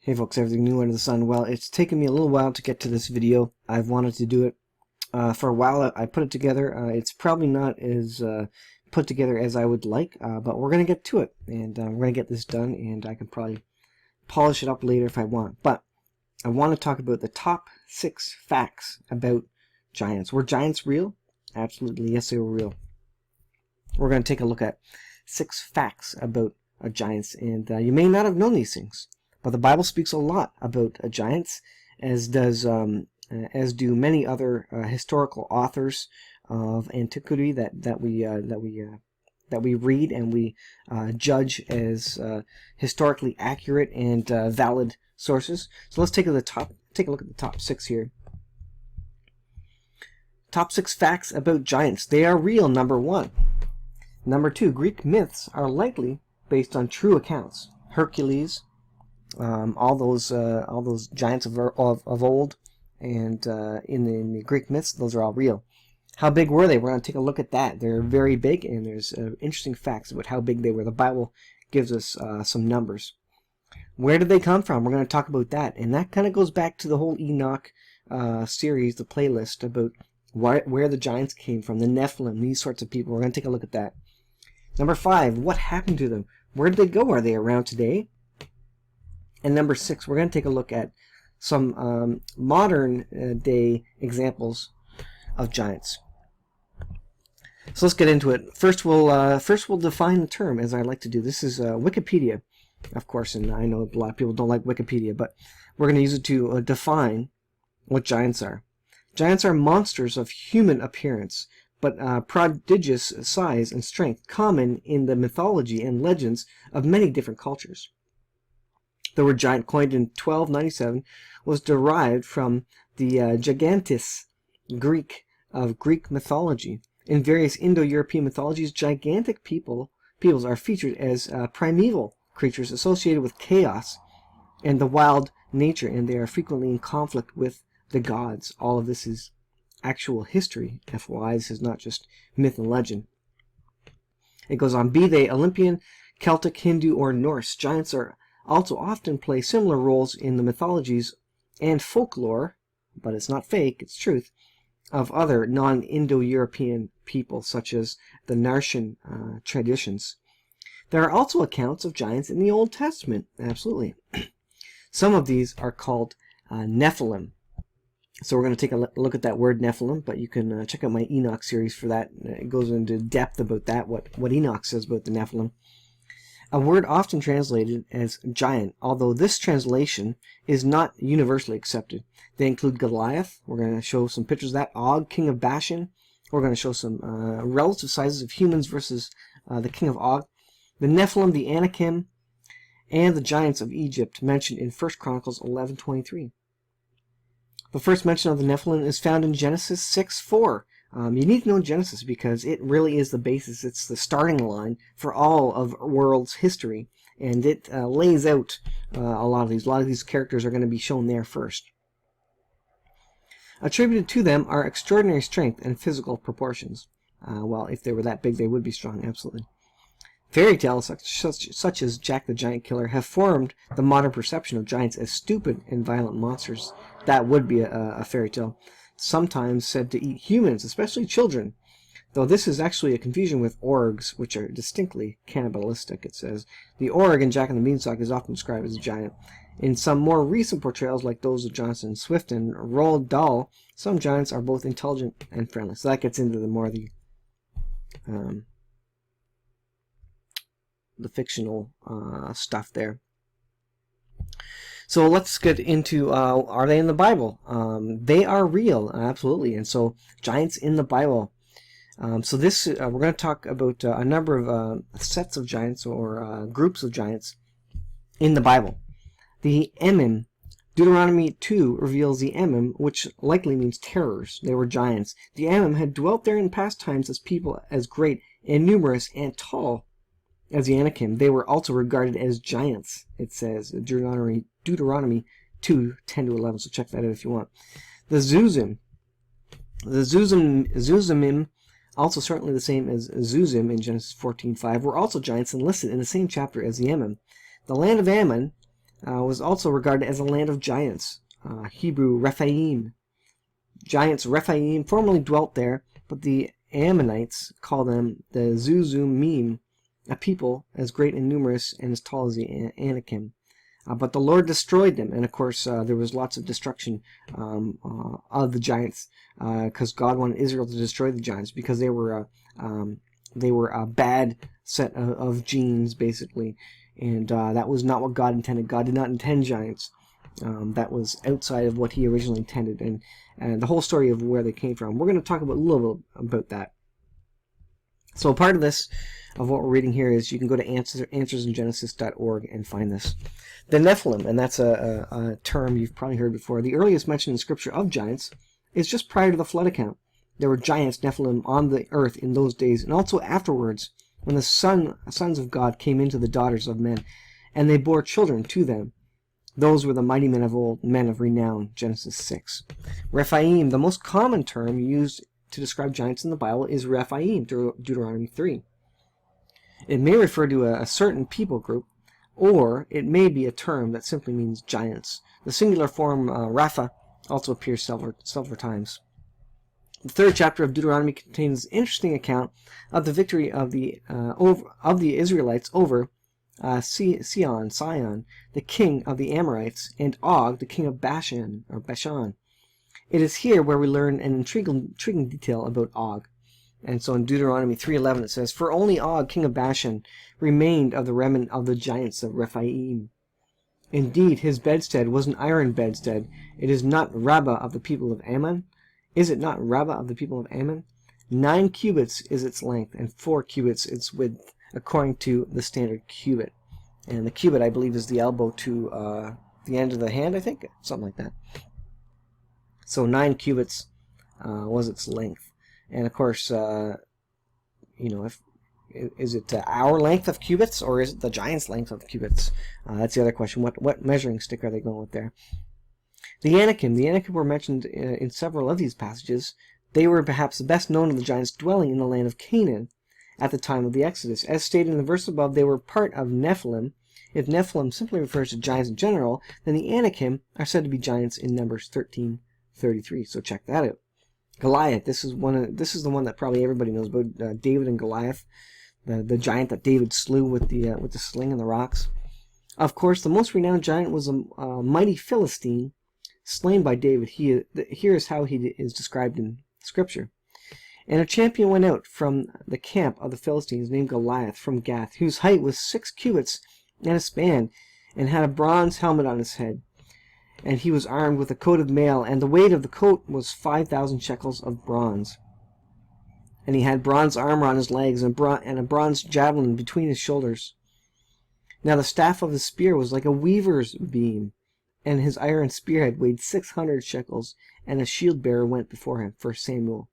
Hey folks, everything new under the sun. Well, it's taken me a little while to get to this video. I've wanted to do it for a while. I put it together. It's probably not as put together as I would like, but we're going to get to it. And we're going to get this done, and I can probably polish it up later if I want. But I want to talk about the top 6 facts about giants. Were giants real? Absolutely, yes, they were real. We're going to take a look at 6 facts about giants, and you may not have known these things. But the Bible speaks a lot about giants, as do many other historical authors of antiquity that we read and we judge as historically accurate and valid sources. So let's take a look at the top 6 here. Top 6 facts about giants. They are real. Number 1. Number 2. Greek myths are likely based on true accounts. Hercules. All those giants of old, and in the Greek myths, those are all real. How big were they? We're going to take a look at that. They're very big, and there's interesting facts about how big they were. The Bible gives us some numbers. Where did they come from? We're going to talk about that, and that kind of goes back to the whole Enoch series, the playlist about where the giants came from, the Nephilim, these sorts of people. We're going to take a look at that. Number 5, what happened to them? Where did they go? Are they around today? And number 6, we're going to take a look at some modern day examples of giants. So let's get into it. First we'll define the term, as I like to do. This is Wikipedia, of course, and I know a lot of people don't like Wikipedia, but we're going to use it to define what giants are. Giants are monsters of human appearance, but prodigious size and strength, common in the mythology and legends of many different cultures. The word giant, coined in 1297, was derived from the gigantes Greek of Greek mythology. In various Indo-European mythologies, gigantic peoples are featured as primeval creatures associated with chaos and the wild nature, and they are frequently in conflict with the gods. All of this is actual history. FYI, this is not just myth and legend. It goes on, be they Olympian, Celtic, Hindu, or Norse, giants are also often play similar roles in the mythologies and folklore, but it's not fake, it's truth, of other non-Indo-European people, such as the Narsian traditions. There are also accounts of giants in the Old Testament, absolutely. Some of these are called Nephilim. So we're going to take a look at that word Nephilim, but you can check out my Enoch series for that. It goes into depth about that, what Enoch says about the Nephilim. A word often translated as giant, although this translation is not universally accepted. They include Goliath. We're going to show some pictures of that. Og, king of Bashan. We're going to show some relative sizes of humans versus the king of Og. The Nephilim, the Anakim, and the giants of Egypt, mentioned in 1 Chronicles 11:23. The first mention of the Nephilim is found in Genesis 6:4. You need to know Genesis because it really is the basis. It's the starting line for all of world's history, and it lays out a lot of these. A lot of these characters are going to be shown there first. Attributed to them are extraordinary strength and physical proportions. Well, if they were that big, they would be strong, absolutely. Fairy tales such as Jack the Giant Killer have formed the modern perception of giants as stupid and violent monsters. That would be a fairy tale. Sometimes said to eat humans, especially children, though this is actually a confusion with orgs, which are distinctly cannibalistic. It says the org in Jack and the Beanstalk is often described as a giant. In some more recent portrayals, like those of Jonathan Swift and Roald Dahl, some giants are both intelligent and friendly. So that gets into the fictional stuff there. So let's get into, are they in the Bible? They are real, absolutely. And so giants in the Bible. So this, we're going to talk about a number of sets of giants or groups of giants in the Bible. The Emim, Deuteronomy 2 reveals the Emim, which likely means terrors. They were giants. The Emim had dwelt there in past times as people as great and numerous and tall as the Anakim. They were also regarded as giants, it says, Deuteronomy 2:10-11, so check that out if you want. The Zuzimim, also certainly the same as Zuzim in Genesis 14:5, were also giants and listed in the same chapter as the Emim. The land of Ammon was also regarded as a land of giants. Hebrew Rephaim. Giants Rephaim formerly dwelt there, but the Ammonites call them the Zuzumim, a people as great and numerous and as tall as the Anakim. But the Lord destroyed them, and of course there was lots of destruction of the giants, because God wanted Israel to destroy the giants because they were a bad set of genes, basically, and that was not what God intended. God did not intend giants. That was outside of what He originally intended, and the whole story of where they came from. We're going to talk about a little bit about that. So part of this, of what we're reading here, is you can go to answersingenesis.org and find this. The Nephilim, and that's a term you've probably heard before. The earliest mention in Scripture of giants is just prior to the flood account. There were giants, Nephilim, on the earth in those days, and also afterwards, when the sons of God came into the daughters of men, and they bore children to them. Those were the mighty men of old, men of renown, Genesis 6. Rephaim, the most common term used to describe giants in the Bible, is Rephaim, Deuteronomy 3. It may refer to a certain people group, or it may be a term that simply means giants. The singular form Rapha also appears several times. The third chapter of Deuteronomy contains an interesting account of the victory of the Israelites over Sihon, the king of the Amorites, and Og, the king of Bashan. It is here where we learn an intriguing detail about Og. And so in Deuteronomy 3:11 it says, "For only Og, king of Bashan, remained of the remnant of the giants of Rephaim. Indeed, his bedstead was an iron bedstead. It is not Rabbah of the people of Ammon. Is it not Rabbah of the people of Ammon? 9 cubits is its length, and 4 cubits its width, according to the standard cubit." And the cubit, I believe, is the elbow to the end of the hand, I think, something like that. So 9 cubits was its length. And of course, is it our length of cubits, or is it the giant's length of cubits? That's the other question. What measuring stick are they going with there? The Anakim were mentioned in several of these passages. They were perhaps the best known of the giants dwelling in the land of Canaan at the time of the Exodus. As stated in the verse above, they were part of Nephilim. If Nephilim simply refers to giants in general, then the Anakim are said to be giants in Numbers 13:33. So check that out. Goliath. This is the one that probably everybody knows about. David and Goliath, the giant that David slew with the sling and the rocks. Of course, the most renowned giant was a mighty Philistine, slain by David. Here is how he is described in Scripture. "And a champion went out from the camp of the Philistines, named Goliath, from Gath, whose height was 6 cubits and a span, and had a bronze helmet on his head. And he was armed with a coat of mail, and the weight of the coat was 5,000 shekels of bronze. And he had bronze armor on his legs, and a bronze javelin between his shoulders. Now the staff of his spear was like a weaver's beam, and his iron spearhead weighed 600 shekels, and a shield bearer went before him." 1 Samuel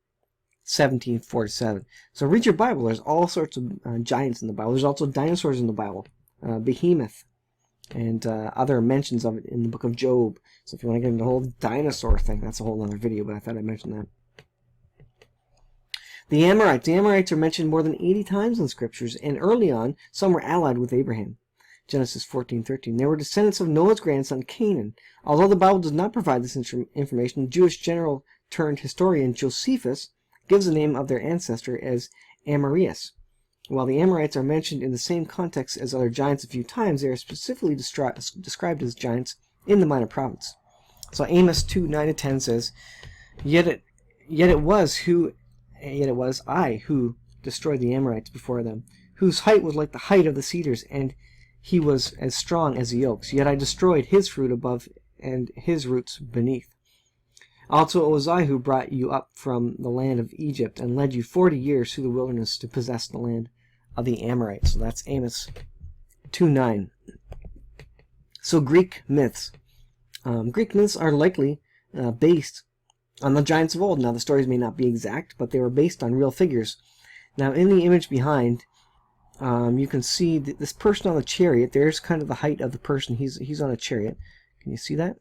17:4-7. So read your Bible. There's all sorts of giants in the Bible. There's also dinosaurs in the Bible. Behemoth, and other mentions of it in the book of Job. So if you want to get into the whole dinosaur thing, that's a whole other video, but I thought I'd mention that. The Amorites are mentioned more than 80 times in the Scriptures, and early on, some were allied with Abraham. Genesis 14:13. They were descendants of Noah's grandson Canaan. Although the Bible does not provide this information, the Jewish general turned historian Josephus gives the name of their ancestor as Amorius. While the Amorites are mentioned in the same context as other giants a few times, they are specifically described as giants in the Minor Prophets. So Amos 2:9-10 says, Yet it was I who destroyed the Amorites before them, whose height was like the height of the cedars, and he was as strong as the oaks. Yet I destroyed his fruit above and his roots beneath. Also it was I who brought you up from the land of Egypt, and led you 40 years through the wilderness to possess the land of the Amorites." So that's Amos 2:9. So Greek myths. Greek myths are likely based on the giants of old. Now the stories may not be exact, but they were based on real figures. Now in the image behind, you can see this person on the chariot. There's kind of the height of the person. He's on a chariot. Can you see that?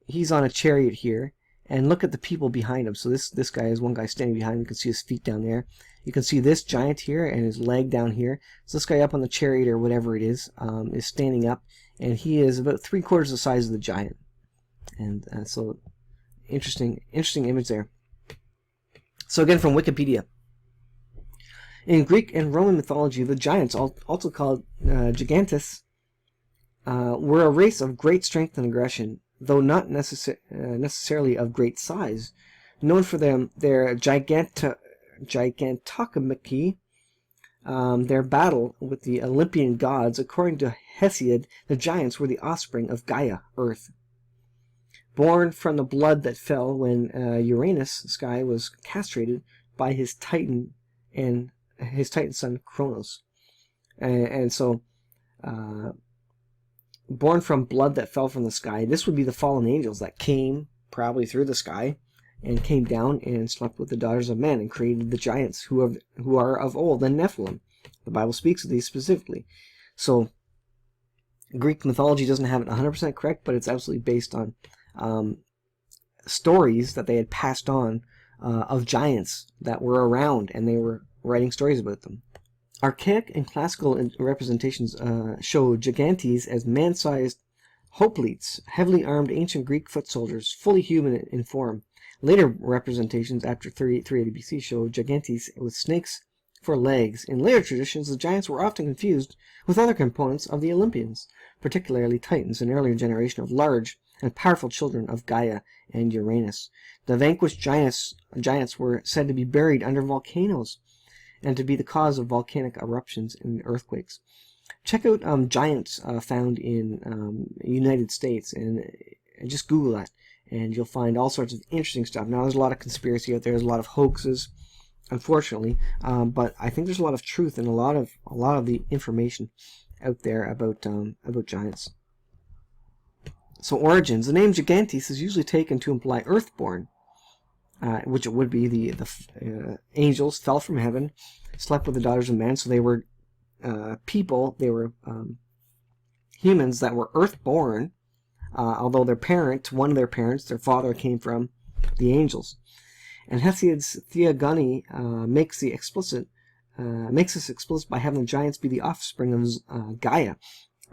He's on a chariot here, and look at the people behind him. So this guy is one guy standing behind him. You can see his feet down there. You can see this giant here and his leg down here. So this guy up on the chariot or whatever it is standing up, and he is about 3/4 the size of the giant. And so, interesting image there. So again, from Wikipedia. In Greek and Roman mythology, the giants, also called gigantes, were a race of great strength and aggression, though not necessarily of great size. Known for their gigantochomachy, their battle with the Olympian gods. According to Hesiod, the giants were the offspring of Gaia, Earth, born from the blood that fell when Uranus, Sky, was castrated by his Titan and his Titan son Kronos. And so, born from blood that fell from the sky, this would be the fallen angels that came probably through the sky and came down and slept with the daughters of men and created the giants who are of old, the Nephilim. The Bible speaks of these specifically. So Greek mythology doesn't have it 100% correct, but it's absolutely based on stories that they had passed on of giants that were around, and they were writing stories about them. Archaic and classical representations show gigantes as man-sized hoplites, heavily armed ancient Greek foot soldiers, fully human in form. Later representations after 380 BC show gigantes with snakes for legs. In later traditions, the giants were often confused with other components of the Olympians, particularly Titans, an earlier generation of large and powerful children of Gaia and Uranus. The vanquished giants were said to be buried under volcanoes and to be the cause of volcanic eruptions and earthquakes. Check out giants found in United States, and just Google that, and you'll find all sorts of interesting stuff. Now, there's a lot of conspiracy out there. There's a lot of hoaxes, unfortunately, but I think there's a lot of truth in a lot of the information out there about giants. So, origins. The name Gigantes is usually taken to imply earthborn, which it would be. The angels fell from heaven, slept with the daughters of men, so they were people. They were humans that were earthborn, although one of their parents, their father, came from the angels. And Hesiod's Theogony makes this explicit by having the giants be the offspring of Gaia,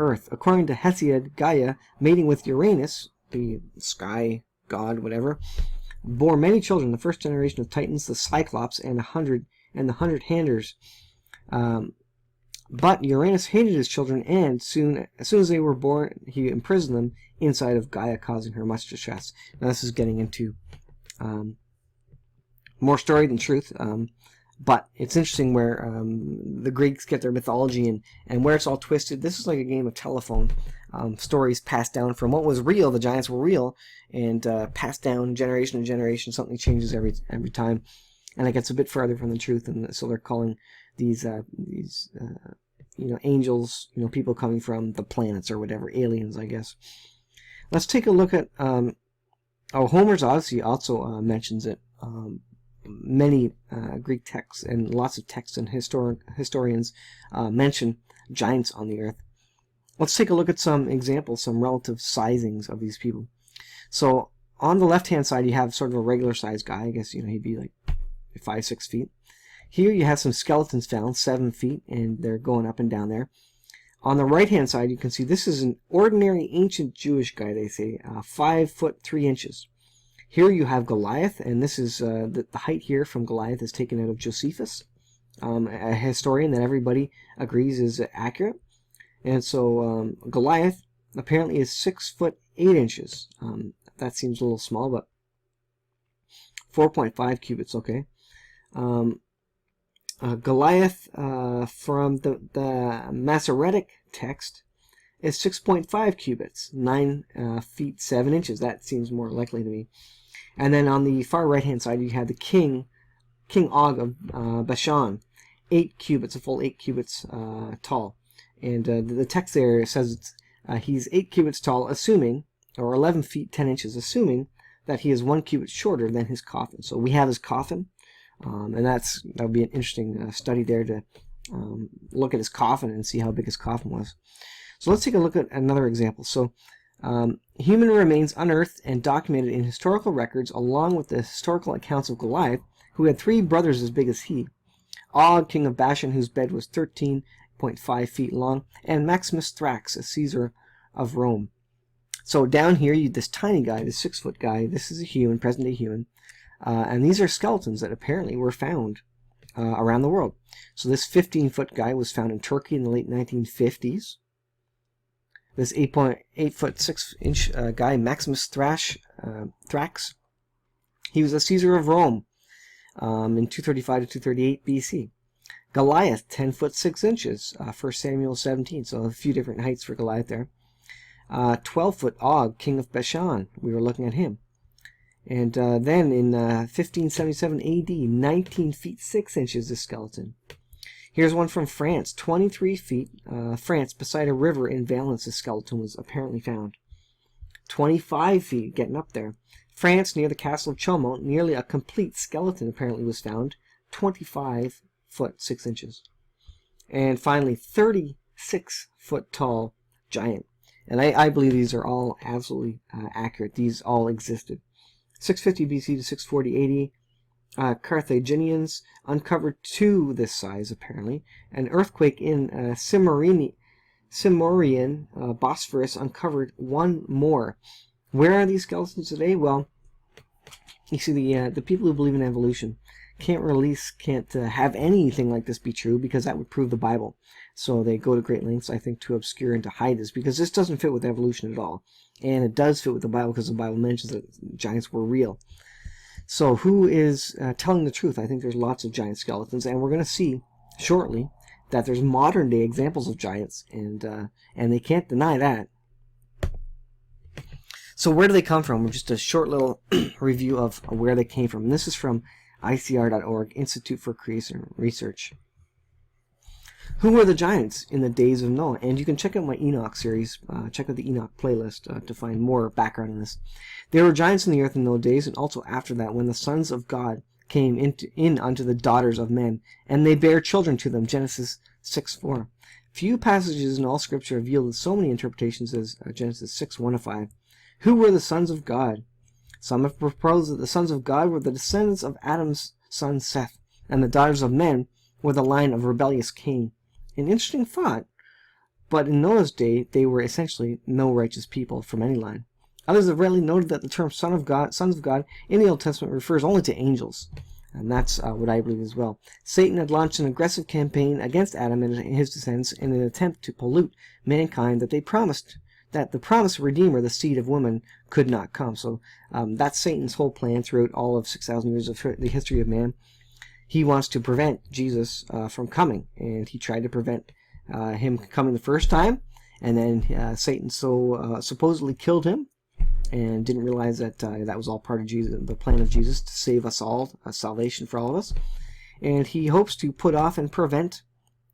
Earth. According to Hesiod, Gaia, mating with Uranus, the sky god, whatever, bore many children. The first generation of Titans, the Cyclops, and the 100-handers. But Uranus hated his children, and as soon as they were born, he imprisoned them inside of Gaia, causing her much distress. Now, this is getting into more story than truth, but it's interesting where the Greeks get their mythology and where it's all twisted. This is like a game of telephone. Stories passed down from what was real, the giants were real, and passed down generation to generation. Something changes every time, and it gets a bit further from the truth, and so they're calling these angels, people coming from the planets or whatever, aliens, I guess. Let's take a look at Homer's Odyssey also mentions it. Many Greek texts and lots of texts and historians mention giants on the earth. Let's take a look at some examples, some relative sizings of these people. So on the left-hand side, you have sort of a regular-sized guy. I guess he'd be like 5-6 feet. Here you have some skeletons found, 7 feet, and they're going up and down there. On the right-hand side, you can see this is an ordinary ancient Jewish guy, they say, 5 foot 3 inches. Here you have Goliath, and this is the height here from Goliath is taken out of Josephus, a historian that everybody agrees is accurate. And so Goliath apparently is 6 foot 8 inches. That seems a little small, but 4.5 cubits, okay. Goliath from the Masoretic text is 6.5 cubits, 9 feet 7 inches. That seems more likely to me. And then on the far right-hand side, you have the King Og of Bashan, 8 cubits, a full 8 cubits tall. And the text there says he's 8 cubits tall, assuming, or 11 feet 10 inches, assuming that he is 1 cubit shorter than his coffin. So we have his coffin, and that would be an interesting study there to look at his coffin and see how big his coffin was. So let's take a look at another example. So human remains unearthed and documented in historical records, along with the historical accounts of Goliath, who had 3 brothers as big as he. Og, king of Bashan, whose bed was 13.5 feet long, and Maximus Thrax, a Caesar of Rome. So down here, this tiny guy, this 6-foot guy, this is a human, present-day human, and these are skeletons that apparently were found around the world. So this 15-foot guy was found in Turkey in the late 1950s. This 8-foot 6-inch guy, Maximus Thrax, he was a Caesar of Rome in 235 to 238 BC. Goliath, 10 foot 6 inches, 1 Samuel 17, so a few different heights for Goliath there. 12-foot Og, king of Bashan, we were looking at him. And then in 1577 AD, 19 feet 6 inches, this skeleton. Here's one from France, 23 feet, France, beside a river in Valence, this skeleton was apparently found. 25 feet, getting up there. France, near the castle of Chaumont, nearly a complete skeleton apparently was found, 25 foot 6 inches. And finally, 36 foot tall giant. And I believe these are all absolutely accurate. These all existed. 650 BC to 640 AD, Carthaginians uncovered 2 this size, apparently. An earthquake in Cimmerian Bosphorus uncovered 1 more. Where are these skeletons today? Well, you see, the people who believe in evolution can't have anything like this be true, because that would prove the Bible. So they go to great lengths, I think, to obscure and to hide this, because this doesn't fit with evolution at all. And it does fit with the Bible, because the Bible mentions that giants were real. So who is telling the truth? I think there's lots of giant skeletons, and we're going to see shortly that there's modern day examples of giants, and they can't deny that. So where do they come from? Just a short little review of where they came from. And this is from ICR.org, Institute for Creation Research. Who were the giants in the days of Noah? And you can check out my Enoch series, check out the Enoch playlist to find more background on this. There were giants in the earth in those days, and also after that, when the sons of God came in unto the daughters of men, and they bare children to them. Genesis 6:4. Few passages in all Scripture have yielded so many interpretations as Genesis 6:1-5. Who were the sons of God? Some have proposed that the sons of God were the descendants of Adam's son Seth, and the daughters of men were the line of rebellious Cain. An interesting thought, but in Noah's day, they were essentially no righteous people from any line. Others have readily noted that the term sons of God, in the Old Testament refers only to angels, and that's what I believe as well. Satan had launched an aggressive campaign against Adam and his descendants in an attempt to pollute mankind that the promised Redeemer, the seed of woman, could not come. So that's Satan's whole plan throughout all of 6,000 years of the history of man. He wants to prevent Jesus from coming, and he tried to prevent him coming the first time, and then Satan supposedly killed him, and didn't realize that that was all part of the plan of Jesus to save us all, salvation for all of us. And he hopes to put off and prevent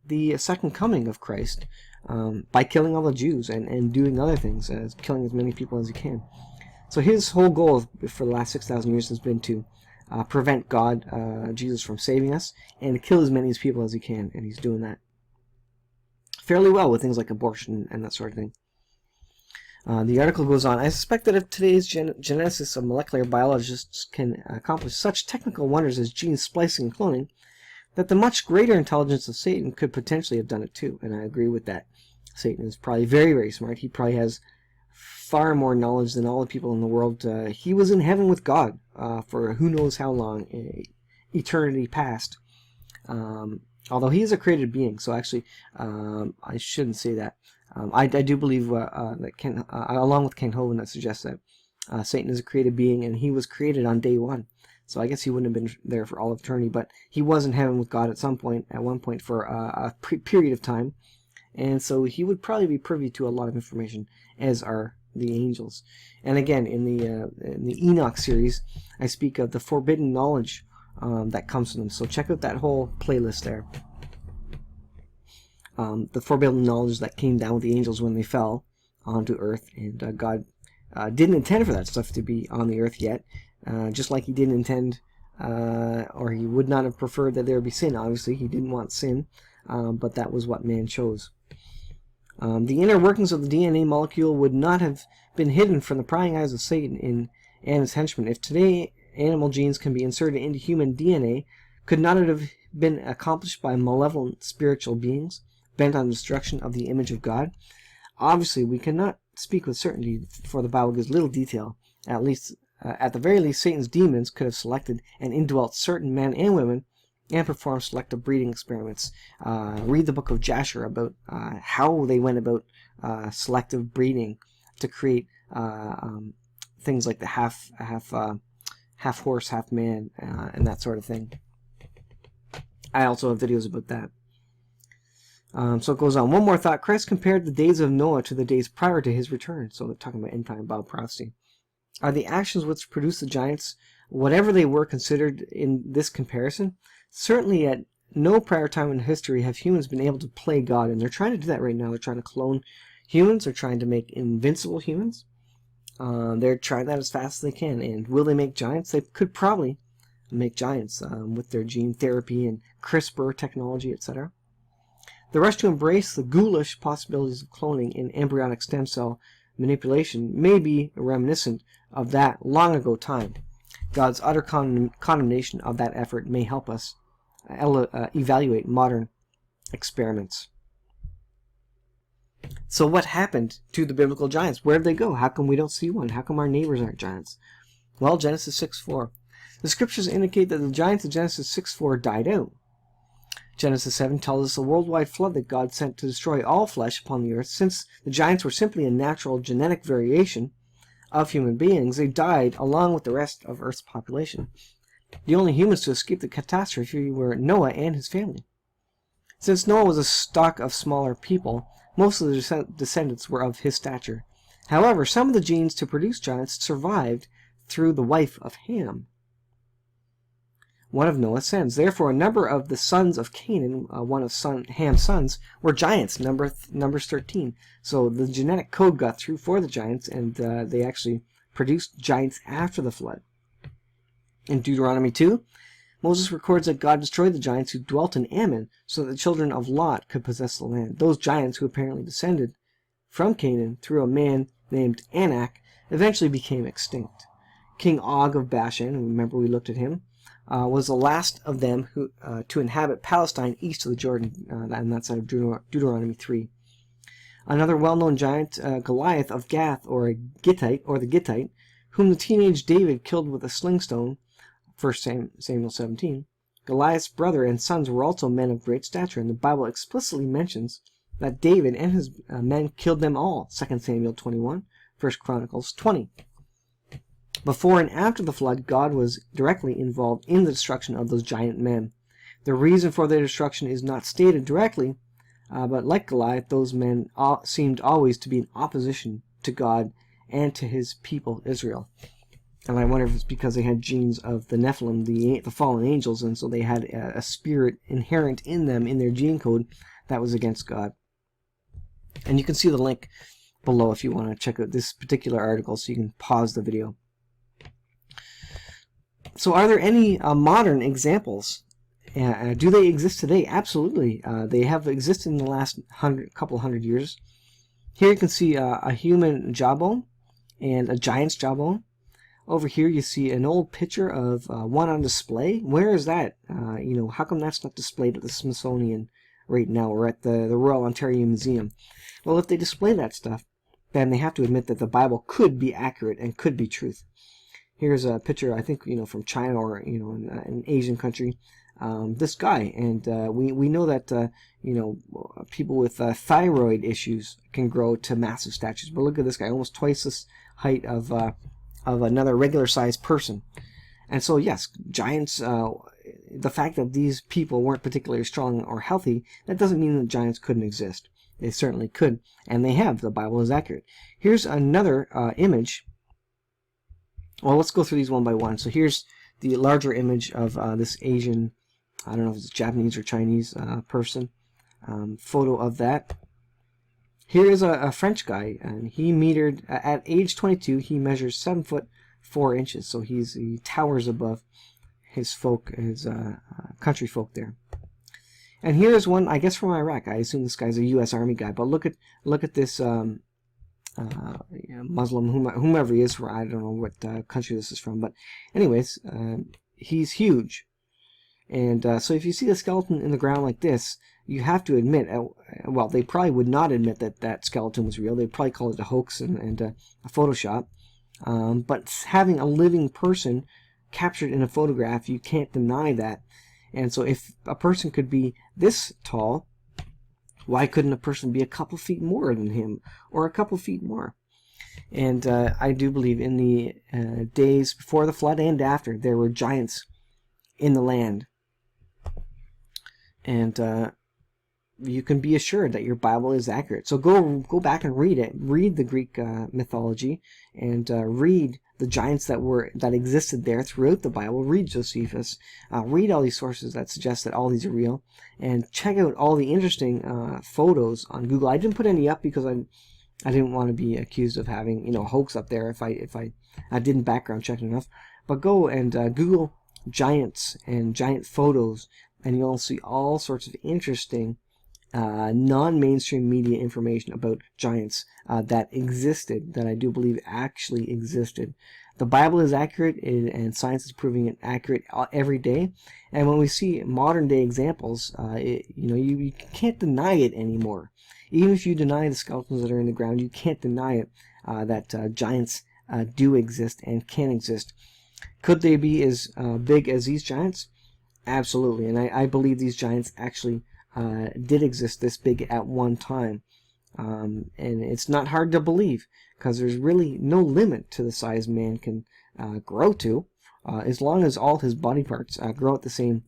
the second coming of Christ by killing all the Jews and doing other things, killing as many people as he can. So his whole goal for the last 6,000 years has been to prevent God, Jesus, from saving us, and to kill as many people as he can, and he's doing that fairly well with things like abortion and that sort of thing. The article goes on, I suspect that if today's geneticists of molecular biologists can accomplish such technical wonders as gene splicing and cloning, that the much greater intelligence of Satan could potentially have done it too, and I agree with that. Satan is probably very, very smart. He probably has far more knowledge than all the people in the world. He was in heaven with God for who knows how long, eternity past. Although he is a created being, so actually I shouldn't say that. I do believe that along with Ken Hovind, that suggests that Satan is a created being, and he was created on day 1. So I guess he wouldn't have been there for all of eternity, but he was in heaven with God at one point for a period of time, and so he would probably be privy to a lot of information, as are the angels. And again, in the Enoch series, I speak of the forbidden knowledge that comes from them. So check out that whole playlist there. The forbidden knowledge that came down with the angels when they fell onto earth, and God didn't intend for that stuff to be on the earth yet. Just like he didn't intend, or he would not have preferred that there be sin. Obviously, he didn't want sin, but that was what man chose. The inner workings of the DNA molecule would not have been hidden from the prying eyes of Satan and his henchmen. If today animal genes can be inserted into human DNA, could not it have been accomplished by malevolent spiritual beings bent on destruction of the image of God? Obviously, we cannot speak with certainty, for the Bible gives little detail. At the very least, Satan's demons could have selected and indwelt certain men and women and performed selective breeding experiments. Read the book of Jasher about how they went about selective breeding to create things like the half horse, half man, and that sort of thing. I also have videos about that. So it goes on. One more thought. Christ compared the days of Noah to the days prior to his return. So they're talking about end time Bible prophecy. Are the actions which produced the giants, whatever they were, considered in this comparison? Certainly at no prior time in history have humans been able to play God, and they're trying to do that right now. They're trying to clone humans. They're trying to make invincible humans. They're trying that as fast as they can. And will they make giants? They could probably make giants with their gene therapy and CRISPR technology, etc. The rush to embrace the ghoulish possibilities of cloning and embryonic stem cell manipulation may be reminiscent of that long ago time. God's utter condemnation of that effort may help us evaluate modern experiments. So what happened to the biblical giants? Where did they go? How come we don't see one? How come our neighbors aren't giants? Well, Genesis 6:4. The scriptures indicate that the giants of Genesis 6:4 died out. Genesis 7 tells us a worldwide flood that God sent to destroy all flesh upon the earth. Since the giants were simply a natural genetic variation of human beings, they died along with the rest of Earth's population. The only humans to escape the catastrophe were Noah and his family. Since Noah was a stock of smaller people, most of the descendants were of his stature. However, some of the genes to produce giants survived through the wife of Ham, one of Noah's sons. Therefore, a number of the sons of Canaan, one of Ham's sons, were giants, Numbers 13. So the genetic code got through for the giants, and they actually produced giants after the flood. In Deuteronomy 2, Moses records that God destroyed the giants who dwelt in Ammon so that the children of Lot could possess the land. Those giants, who apparently descended from Canaan through a man named Anak, eventually became extinct. King Og of Bashan, remember we looked at him, was the last of them who to inhabit Palestine east of the Jordan, and that's out of Deuteronomy 3. Another well-known giant, Goliath of Gath, or the Gittite, whom the teenage David killed with a sling stone, 1 Samuel 17. Goliath's brother and sons were also men of great stature, and the Bible explicitly mentions that David and his men killed them all, 2 Samuel 21, 1 Chronicles 20. Before and after the flood, God was directly involved in the destruction of those giant men. The reason for their destruction is not stated directly, but like Goliath, those men seemed always to be in opposition to God and to his people Israel. And I wonder if it's because they had genes of the Nephilim, the fallen angels, and so they had a spirit inherent in them, in their gene code, that was against God. And you can see the link below if you want to check out this particular article, so you can pause the video. So are there any modern examples? Do they exist today? Absolutely. They have existed in the last couple hundred years. Here you can see a human jawbone and a giant's jawbone. Over here you see an old picture of one on display. Where is that? How come that's not displayed at the Smithsonian right now, or at the Royal Ontario Museum? Well, if they display that stuff, then they have to admit that the Bible could be accurate and could be truth. Here's a picture, I think, from China or, an Asian country. This guy, and we know that, people with thyroid issues can grow to massive statures. But look at this guy, almost twice this height of another regular-sized person. And so, yes, giants, the fact that these people weren't particularly strong or healthy, that doesn't mean that giants couldn't exist. They certainly could, and they have. The Bible is accurate. Here's another image. Well, let's go through these one by one. So here's the larger image of this Asian, I don't know if it's Japanese or Chinese person, photo of that. Here is a French guy, and he metered, at age 22, he measures 7 foot 4 inches. So he towers above his country folk there. And here is one, I guess, from Iraq. I assume this guy's a U.S. Army guy, but look at this Muslim, whomever he is, I don't know what country this is from, but anyways, he's huge. And so if you see the skeleton in the ground like this, you have to admit, well, they probably would not admit that that skeleton was real. They'd probably call it a hoax and a Photoshop. But having a living person captured in a photograph, you can't deny that. And so if a person could be this tall, why couldn't a person be a couple feet more than him, or a couple feet more? And I do believe in the days before the flood and after, there were giants in the land. And you can be assured that your Bible is accurate. So go back and read it. Read the Greek mythology, and read the giants that existed there throughout the Bible. Read Josephus. Read all these sources that suggest that all these are real, and check out all the interesting photos on Google. I didn't put any up because I didn't want to be accused of having a hoax up there if I didn't background check enough. But go and Google giants and giant photos, and you'll see all sorts of interesting non-mainstream media information about giants that existed, that I do believe actually existed. The Bible is accurate, and science is proving it accurate every day. And when we see modern day examples, you can't deny it anymore. Even if you deny the skeletons that are in the ground, you can't deny it that giants do exist and can exist. Could they be as big as these giants? Absolutely, and I believe these giants actually did exist this big at one time. And it's not hard to believe, because there's really no limit to the size man can grow to, as long as all his body parts grow at the same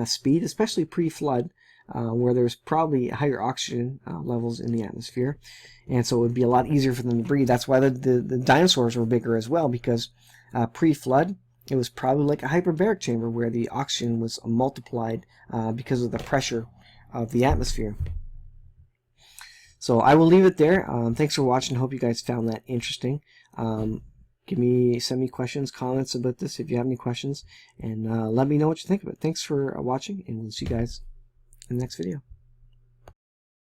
speed, especially pre-flood, where there's probably higher oxygen levels in the atmosphere, and so it would be a lot easier for them to breathe. That's why the dinosaurs were bigger as well, because pre-flood, it was probably like a hyperbaric chamber where the oxygen was multiplied because of the pressure of the atmosphere. So I will leave it there. Thanks for watching. Hope you guys found that interesting. Send me questions, comments about this if you have any questions, and let me know what you think of it. Thanks for watching, and we'll see you guys in the next video.